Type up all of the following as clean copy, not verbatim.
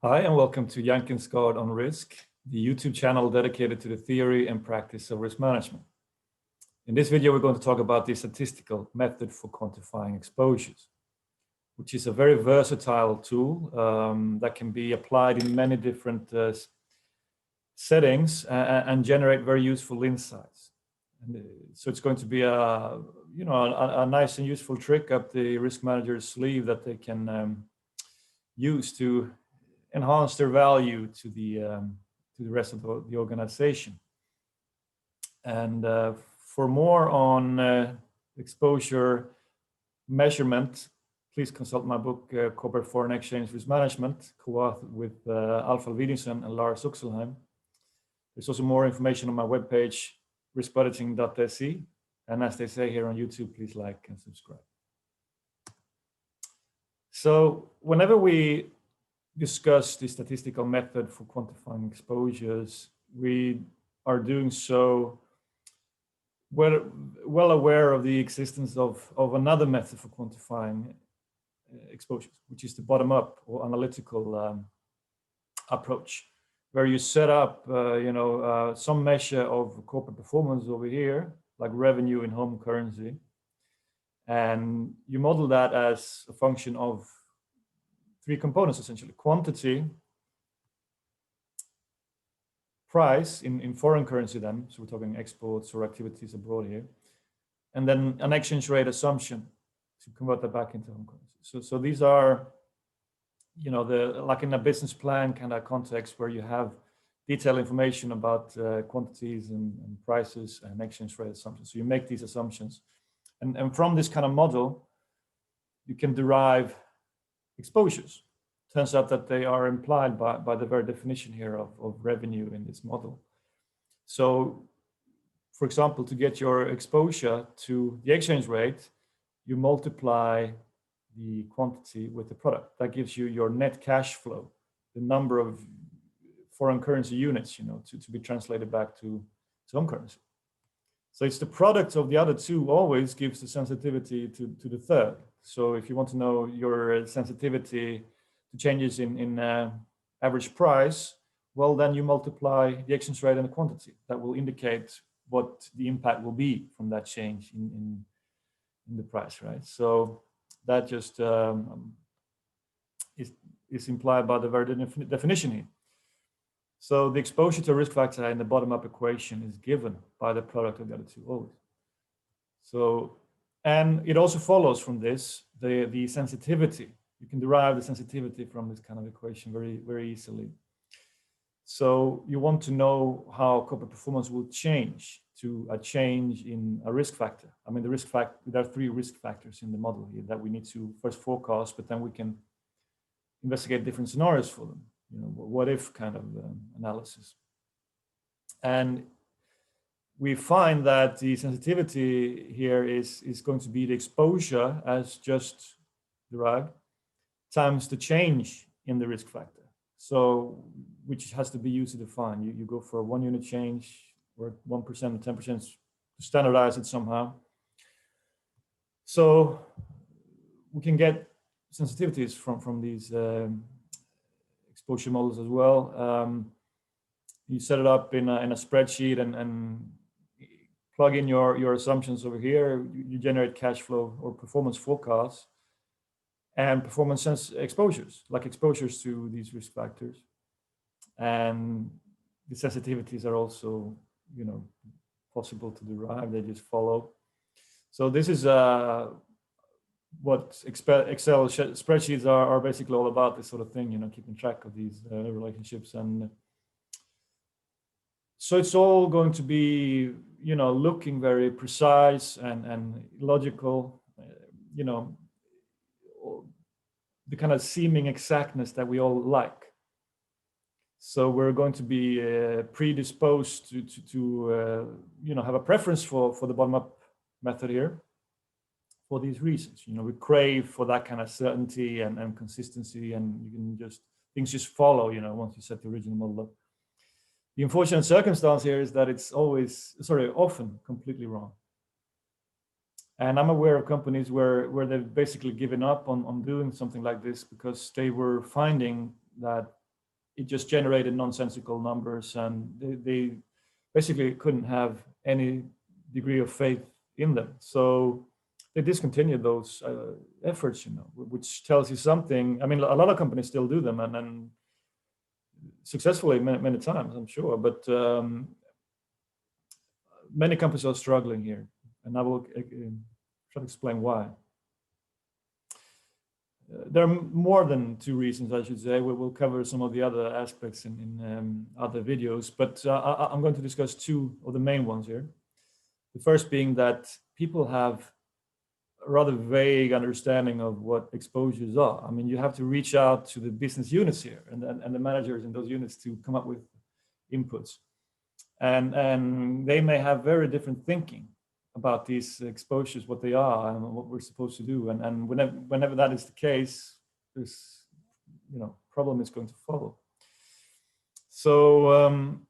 Hi, and welcome to Jankenskard on Risk, the YouTube channel dedicated to the theory and practice of risk management. In this video, we're going to talk about the statistical method for quantifying exposures, which is a very versatile tool that can be applied in many different settings and generate very useful insights. And so it's going to be a nice and useful trick up the risk manager's sleeve that they can use to enhance their value to the rest of the organization. And for more on exposure measurement, please consult my book, Corporate Foreign Exchange Risk Management, co-authored with Alf Alvidinson and Lars Uxelheim. There's also more information on my webpage, riskbudgeting.se. And as they say here on YouTube, please like and subscribe. So whenever we discuss the statistical method for quantifying exposures, we are doing so well aware of the existence of another method for quantifying exposures, which is the bottom-up or analytical approach, where you set up some measure of corporate performance over here, like revenue in home currency, and you model that as a function of three components, essentially: quantity, price in foreign currency then, so we're talking exports or activities abroad here, and then an exchange rate assumption to convert that back into home currency. So these are, like in a business plan kind of context where you have detailed information about quantities and prices and exchange rate assumptions. So you make these assumptions. And from this kind of model, you can derive exposures. Turns out that they are implied by the very definition here of revenue in this model. So, for example, to get your exposure to the exchange rate, you multiply the quantity with the product. That gives you your net cash flow, the number of foreign currency units, to be translated back to home currency. So it's the product of the other two always gives the sensitivity to the third. So if you want to know your sensitivity to changes in average price, well, then you multiply the exchange rate and the quantity. That will indicate what the impact will be from that change in the price, right? So that just is implied by the very definition here. So the exposure to a risk factor in the bottom-up equation is given by the product of the other two always. So, and it also follows from this, the sensitivity. You can derive the sensitivity from this kind of equation very, very easily. So you want to know how corporate performance will change to a change in a risk factor. I mean, there are three risk factors in the model here that we need to first forecast, but then we can investigate different scenarios for them. What if kind of analysis. And we find that the sensitivity here is going to be the exposure as just derived times the change in the risk factor. So, which has to be used to define. You go for a 1 unit change or 1% or 10% to standardize it somehow. So we can get sensitivities from these exposure models as well. You set it up in a spreadsheet and plug in your assumptions over here. You generate cash flow or performance forecasts and performance exposures, like exposures to these risk factors. And the sensitivities are also, possible to derive. They just follow. So this is what Excel spreadsheets are basically all about, this sort of thing, keeping track of these relationships. And so it's all going to be, looking very precise and logical, the kind of seeming exactness that we all like. So we're going to be predisposed to have a preference for the bottom-up method here. For these reasons, we crave for that kind of certainty and consistency, and you can things just follow, once you set the original model up. The unfortunate circumstance here is that it's often completely wrong. And I'm aware of companies where they've basically given up on doing something like this because they were finding that it just generated nonsensical numbers, and they basically couldn't have any degree of faith in them. So they discontinued those efforts, which tells you something. I mean, a lot of companies still do them, and successfully many times, I'm sure. But many companies are struggling here, and I will try to explain why. There are more than two reasons, I should say. We will cover some of the other aspects in other videos, but I'm going to discuss two of the main ones here. The first being that people have a rather vague understanding of what exposures are. I mean, you have to reach out to the business units here and the managers in those units to come up with inputs. And they may have very different thinking about these exposures, what they are and what we're supposed to do. And whenever that is the case, this problem is going to follow. So,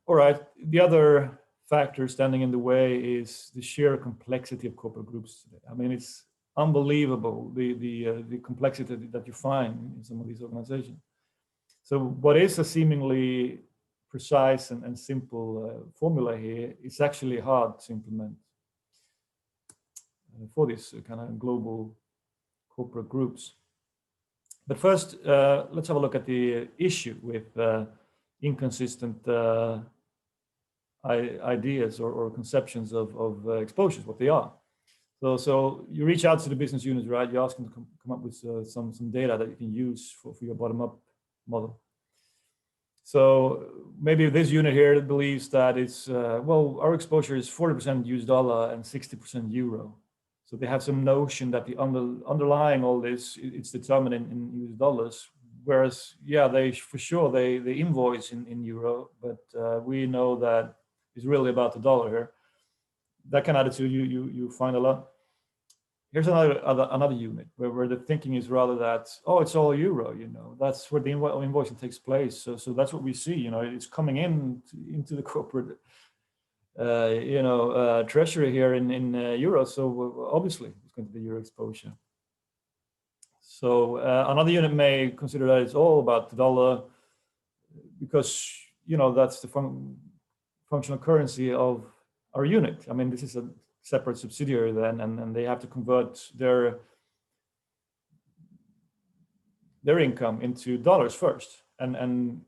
all right, the other factor standing in the way is the sheer complexity of corporate groups today. I mean, it's unbelievable, the complexity that you find in some of these organizations. So what is a seemingly precise and simple formula here is actually hard to implement for these kind of global corporate groups. But first, let's have a look at the issue with inconsistent ideas or conceptions of exposures, what they are. So you reach out to the business units, right? You ask them to come up with some data that you can use for your bottom-up model. So maybe this unit here believes that it's, well, our exposure is 40% US dollar and 60% euro. So they have some notion that the underlying all this, it's determined in US dollars. Whereas, yeah, they for sure, they invoice in euro, but we know that it's really about the dollar here. That kind of attitude you find a lot. Here's another unit where the thinking is rather that, oh, it's all euro, that's where the invoicing takes place. So that's what we see, it's coming into the corporate, treasury here in euro. So obviously it's going to be euro exposure. So another unit may consider that it's all about the dollar because, that's the functional currency of our unit. I mean, this is a separate subsidiary then, and they have to convert their income into dollars first. And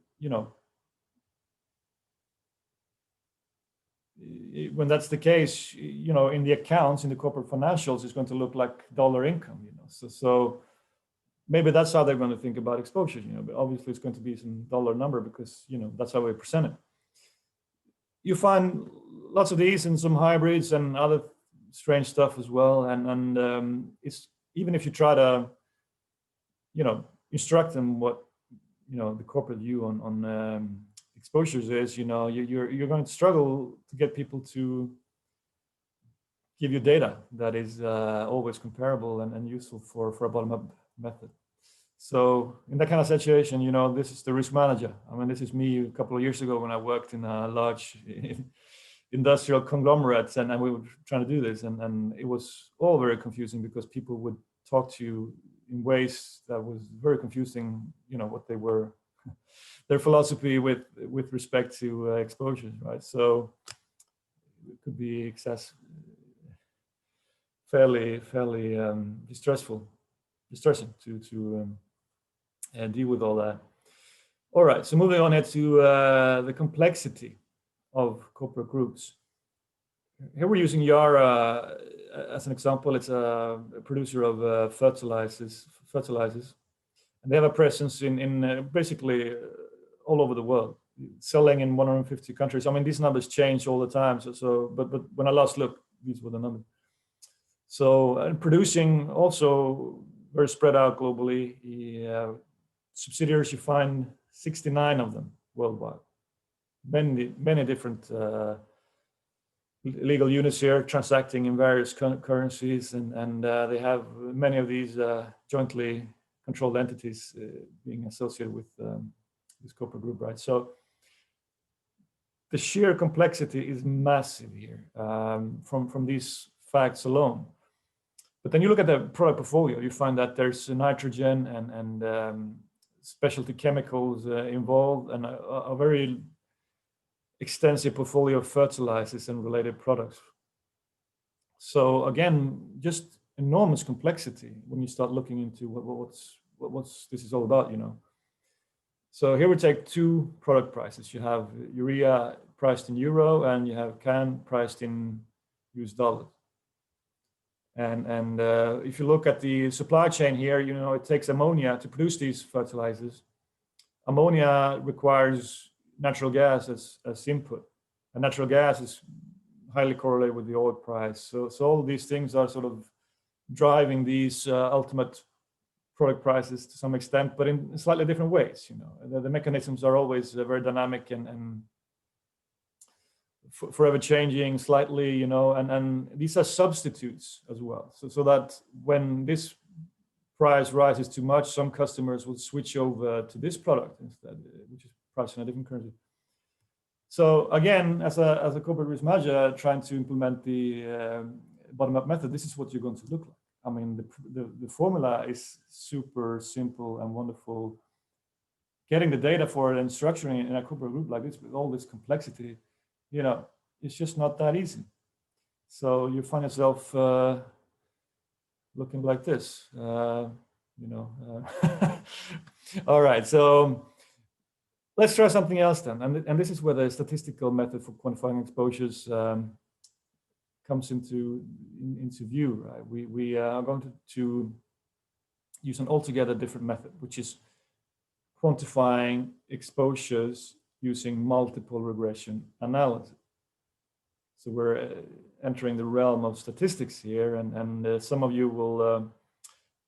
when that's the case, in the accounts, in the corporate financials, it's going to look like dollar income, So maybe that's how they're going to think about exposure, but obviously it's going to be some dollar number because, that's how we present it. You find lots of these and some hybrids and other strange stuff as well. And it's, even if you try to, instruct them what, the corporate view on exposures is, you're going to struggle to get people to give you data that is always comparable and useful for a bottom-up method. So in that kind of situation, this is the risk manager. I mean, this is me a couple of years ago when I worked in a large industrial conglomerates, and we were trying to do this, and it was all very confusing because people would talk to you in ways that was very confusing, what they were, their philosophy with respect to exposures, right? So it could be fairly distressing to deal with all that. All right, so moving on here to the complexity of corporate groups. Here we're using Yara as an example. It's a producer of fertilizers, and they have a presence in basically all over the world, selling in 150 countries. I mean, these numbers change all the time. But when I last looked, these were the numbers. So producing also very spread out globally. Subsidiaries, you find 69 of them worldwide. Many different legal units here transacting in various currencies, and they have many of these jointly controlled entities being associated with this corporate group, right? So the sheer complexity is massive here from these facts alone. But then you look at the product portfolio, you find that there's nitrogen and specialty chemicals involved, and a very extensive portfolio of fertilizers and related products. So again, just enormous complexity when you start looking into what's this is all about, you know. So here we take two product prices. You have urea priced in euro, and you have CAN priced in US dollars. And if you look at the supply chain here, you know, it takes ammonia to produce these fertilizers. Ammonia requires natural gas as input, and natural gas is highly correlated with the oil price. So all these things are sort of driving these ultimate product prices to some extent, but in slightly different ways. You know, the mechanisms are always very dynamic and forever changing slightly. You know, and these are substitutes as well. So that when this price rises too much, some customers will switch over to this product instead, which is priced in a different currency. So again, as a corporate risk manager trying to implement the bottom-up method, this is what you're going to look like. I mean, the formula is super simple and wonderful. Getting the data for it and structuring it in a corporate group like this with all this complexity, you know, it's just not that easy. So you find yourself looking like this, you know. All right, so let's try something else then. And this is where the statistical method for quantifying exposures comes into view, right? We are going to use an altogether different method, which is quantifying exposures using multiple regression analysis. So we're entering the realm of statistics here, and some of you will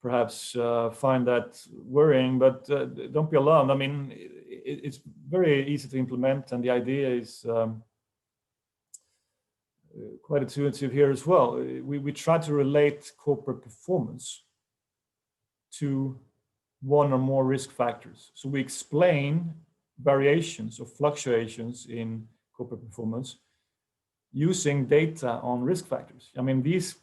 perhaps find that worrying, but don't be alarmed. I mean, it's very easy to implement, and the idea is quite intuitive here as well. We try to relate corporate performance to one or more risk factors. So we explain variations or fluctuations in corporate performance using data on risk factors. I mean, these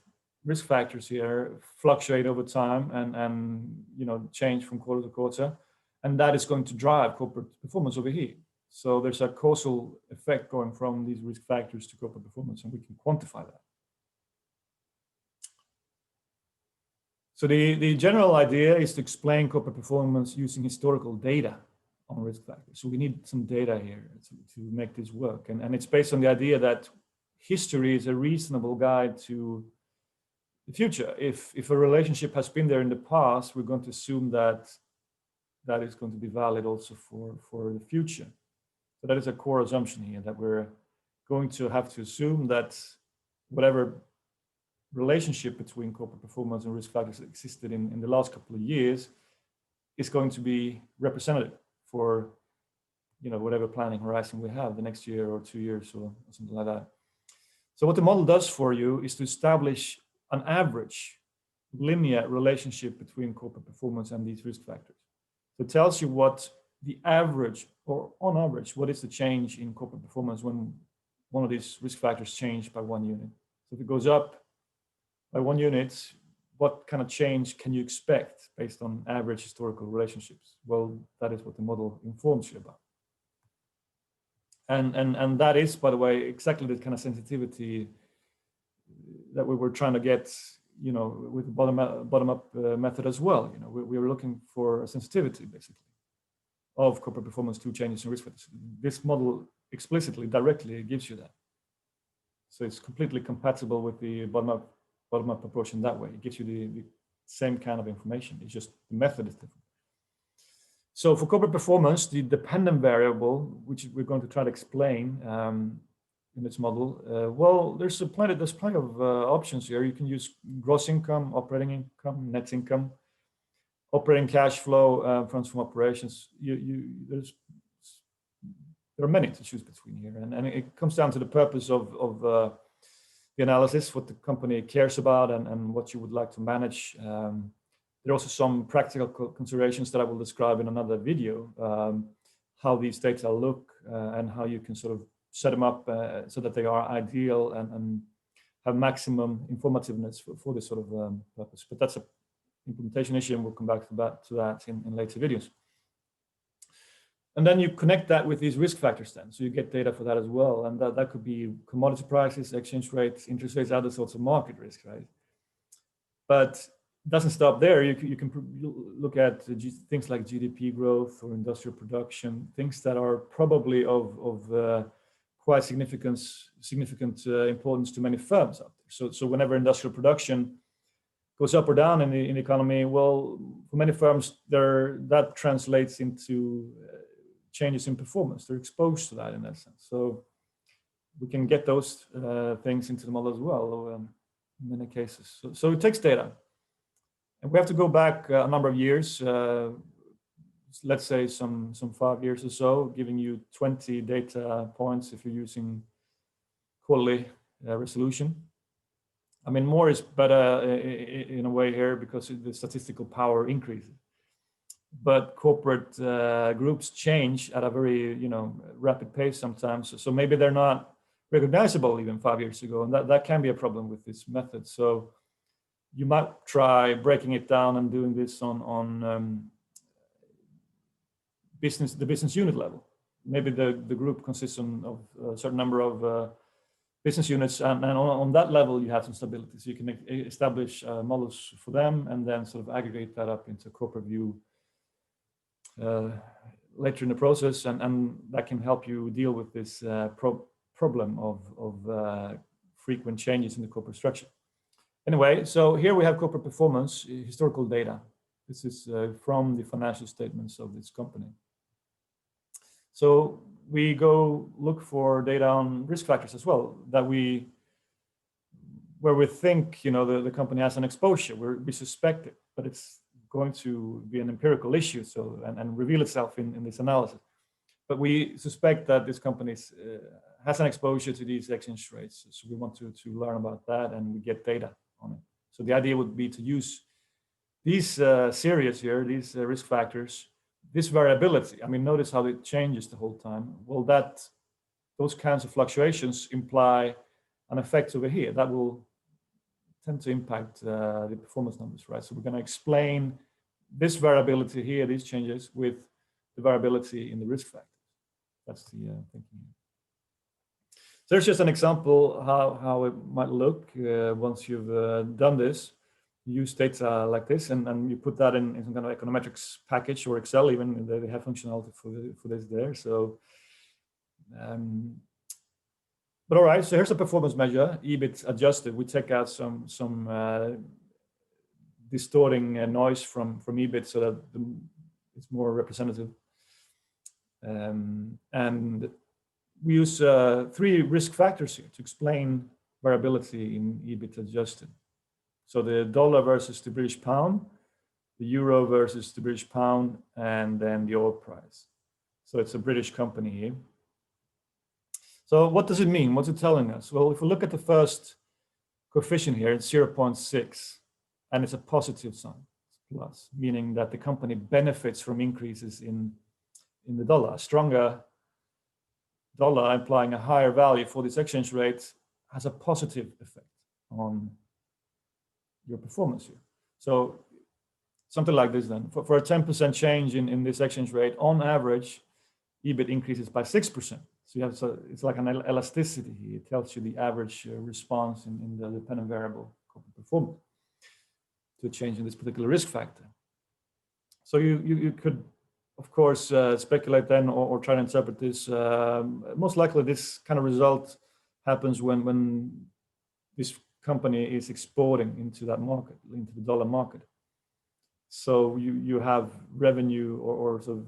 risk factors here fluctuate over time and you know, change from quarter to quarter, and that is going to drive corporate performance over here. So there's a causal effect going from these risk factors to corporate performance, and we can quantify that. So the general idea is to explain corporate performance using historical data on risk factors. So we need some data here to make this work. And it's based on the idea that history is a reasonable guide to the future. If a relationship has been there in the past, we're going to assume that that is going to be valid also for the future. So that is a core assumption here, that we're going to have to assume that whatever relationship between corporate performance and risk factors that existed in the last couple of years is going to be representative for, you know, whatever planning horizon we have the next year or 2 years or something like that. So what the model does for you is to establish an average linear relationship between corporate performance and these risk factors. So it tells you what the average, or on average, what is the change in corporate performance when one of these risk factors change by 1 unit. So if it goes up by 1 unit, what kind of change can you expect based on average historical relationships? Well, that is what the model informs you about. And that is, by the way, exactly the kind of sensitivity that we were trying to get, you know, with the bottom-up method as well. You know, we were looking for a sensitivity, basically, of corporate performance to changes in risk factors. This model explicitly, directly gives you that. So it's completely compatible with the bottom-up approach in that way. It gives you the same kind of information. It's just the method is different. So for corporate performance, the dependent variable, which we're going to try to explain in this model, well, there's plenty of options here. You can use gross income, operating income, net income, operating cash flow, funds from operations. There are many to choose between here, and it comes down to the purpose of the analysis, what the company cares about, and what you would like to manage. There are also some practical considerations that I will describe in another video, how these data look and how you can sort of set them up so that they are ideal and have maximum informativeness for this sort of purpose. But that's an implementation issue, and we'll come back to that in later videos. And then you connect that with these risk factors then. So you get data for that as well. And that could be commodity prices, exchange rates, interest rates, other sorts of market risk, right? But it doesn't stop there. You can look at things like GDP growth or industrial production, things that are probably of quite significant importance to many firms out there. So whenever industrial production goes up or down in the economy, well, for many firms, that translates into changes in performance. They're exposed to that in that sense. So we can get those things into the model as well in many cases. So it takes data. And we have to go back a number of years, let's say some 5 years or so, giving you 20 data points if you're using quarterly resolution. I mean, more is better in a way here because the statistical power increases. But corporate groups change at a very, rapid pace sometimes. So maybe they're not recognizable even 5 years ago, and that can be a problem with this method. So you might try breaking it down and doing this on the business unit level. Maybe the group consists of a certain number of business units, and on that level you have some stability. So you can establish models for them and then sort of aggregate that up into a corporate view later in the process, and that can help you deal with this problem of frequent changes in the corporate structure. Anyway, so here we have corporate performance, historical data. This is from the financial statements of this company. So we go look for data on risk factors as well, where we think the company has an exposure, where we suspect it, but it's going to be an empirical issue, and reveal itself in this analysis. But we suspect that this company has an exposure to these exchange rates, so we want to learn about that, and we get data on it. So the idea would be to use these series here, these risk factors, this variability. I mean, notice how it changes the whole time. Well, those kinds of fluctuations imply an effect over here that will tend to impact the performance numbers, right? So we're going to explain this variability here, these changes, with the variability in the risk factors. That's the thinking here. So there's just an example how it might look once you've done this. You use data like this, and you put that in some kind of econometrics package or Excel, even they have functionality for this there. So, but all right. So here's a performance measure, EBIT adjusted. We take out some distorting noise from EBIT so that it's more representative. And we use 3 risk factors here to explain variability in EBIT adjusted. So the dollar versus the British pound, the euro versus the British pound, and then the oil price. So it's a British company here. So what does it mean? What's it telling us? Well, if we look at the first coefficient here, it's 0.6, and it's a positive sign, plus, meaning that the company benefits from increases in the dollar. A stronger dollar, implying a higher value for this exchange rate, has a positive effect on your performance here. So something like this then. For a 10% change in this exchange rate, on average, EBIT increases by 6%. So it's like an elasticity here. It tells you the average response in the dependent variable corporate performance to a change in this particular risk factor. So you could, of course, speculate then or try to interpret this. Most likely this kind of result happens when this company is exporting into that market, into the dollar market. So you have revenue or sort of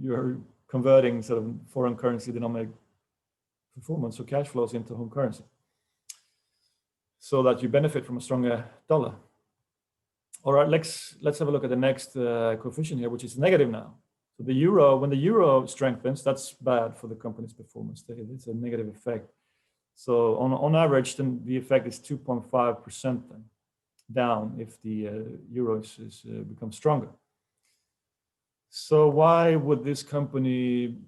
you're converting sort of foreign currency denominated performance or cash flows into home currency, so that you benefit from a stronger dollar. All right, let's have a look at the next coefficient here, which is negative now. So the euro, when the euro strengthens, that's bad for the company's performance. It's a negative effect. So on average, then the effect is 2.5% then down if the euro becomes stronger. So why would this company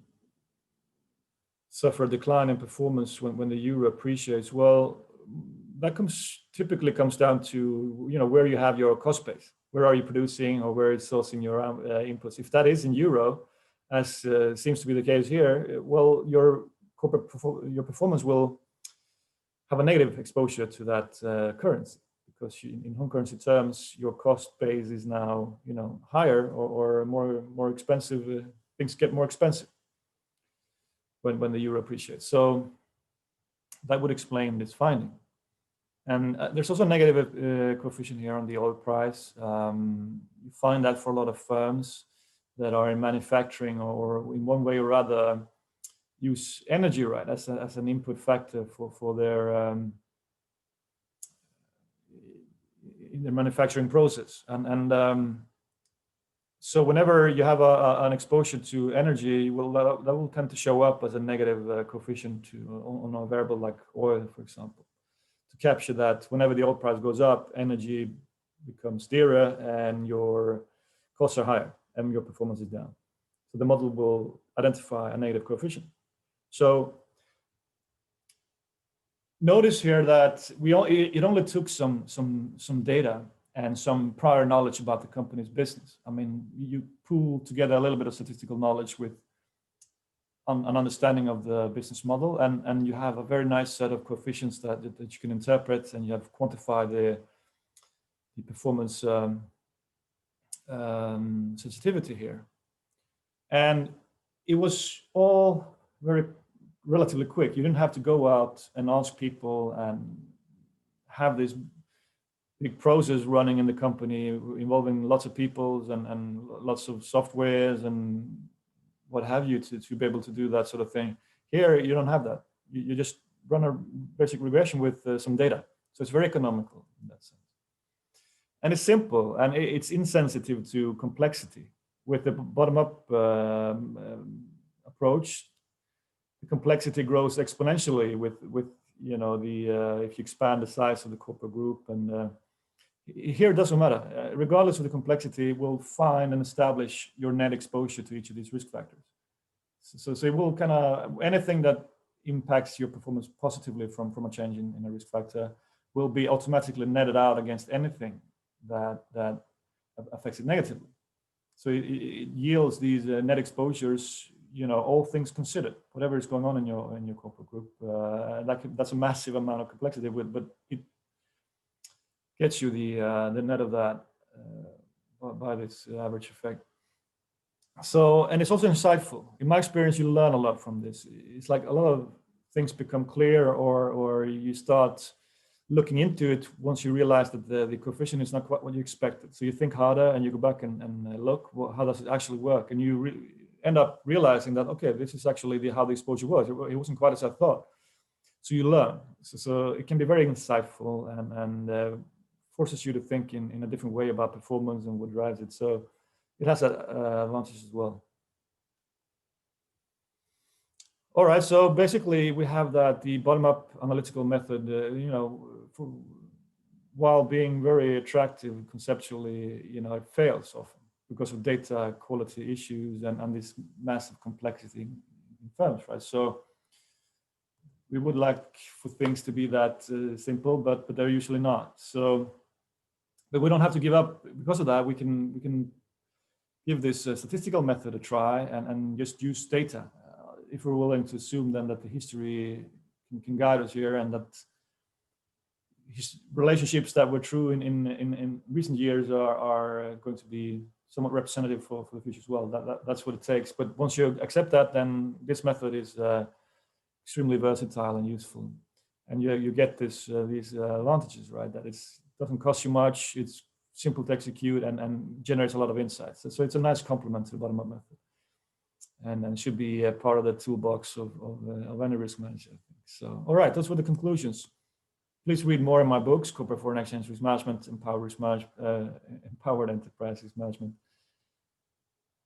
suffer a decline in performance when the euro appreciates? Well, that typically comes down to where you have your cost base. where are you producing or where is sourcing your inputs. If that is in euro, as seems to be the case here, well, your performance will have a negative exposure to that currency, because in home currency terms, your cost base is now, higher or more expensive. Things get more expensive when the euro appreciates. So that would explain this finding. And there's also a negative coefficient here on the oil price. You find that for a lot of firms that are in manufacturing or in one way or other use energy, right, as an input factor for their in their manufacturing process. And so whenever you have an exposure to energy, that will tend to show up as a negative coefficient on a variable like oil, for example, to capture that whenever the oil price goes up, energy becomes dearer and your costs are higher and your performance is down. So the model will identify a negative coefficient. So notice here that it only took some data and some prior knowledge about the company's business. I mean, you pool together a little bit of statistical knowledge with an understanding of the business model, and you have a very nice set of coefficients that you can interpret, and you have quantified the performance sensitivity here. And it was all relatively quick. You didn't have to go out and ask people and have this big process running in the company involving lots of people and lots of softwares and what have you to be able to do that sort of thing. Here, you don't have that. You just run a basic regression with some data. So it's very economical in that sense. And it's simple, and it's insensitive to complexity. With the bottom-up approach, the complexity grows exponentially with if you expand the size of the corporate group. And here it doesn't matter. Regardless of the complexity, we'll find and establish your net exposure to each of these risk factors. So it will kind of, anything that impacts your performance positively from a change in a risk factor will be automatically netted out against anything that affects it negatively. So it yields these net exposures, all things considered, whatever is going on in your corporate group. That's a massive amount of complexity, but it gets you the net of that by this average effect. So, and it's also insightful. In my experience, you learn a lot from this. It's like a lot of things become clear, or you start looking into it once you realize that the coefficient is not quite what you expected. So you think harder and you go back and look, how does it actually work? And you end up realizing that, okay, this is actually how the exposure was. It wasn't quite as I thought. So you learn. So it can be very insightful and forces you to think in a different way about performance and what drives it. So it has advantages as well. All right, so basically we have that the bottom-up analytical method, while being very attractive conceptually, it fails often because of data quality issues and this massive complexity in firms, right? So we would like for things to be that simple, but they're usually not. So, but we don't have to give up because of that. We can give this statistical method a try and just use data. If we're willing to assume then that the history can guide us here, and that relationships that were true in recent years are going to be somewhat representative for the future as well. That's what it takes. But once you accept that, then this method is extremely versatile and useful, and you get these advantages, right? That it doesn't cost you much. It's simple to execute and generates a lot of insights. So it's a nice complement to the bottom-up method, and should be a part of the toolbox of any risk manager, I think. So, all right, those were the conclusions. Please read more in my books, Corporate Foreign Exchange Risk Management, Empowered Enterprise Risk Management.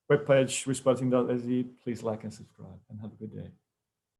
Webpage, riskbudgeting.se. Please like and subscribe, and have a good day.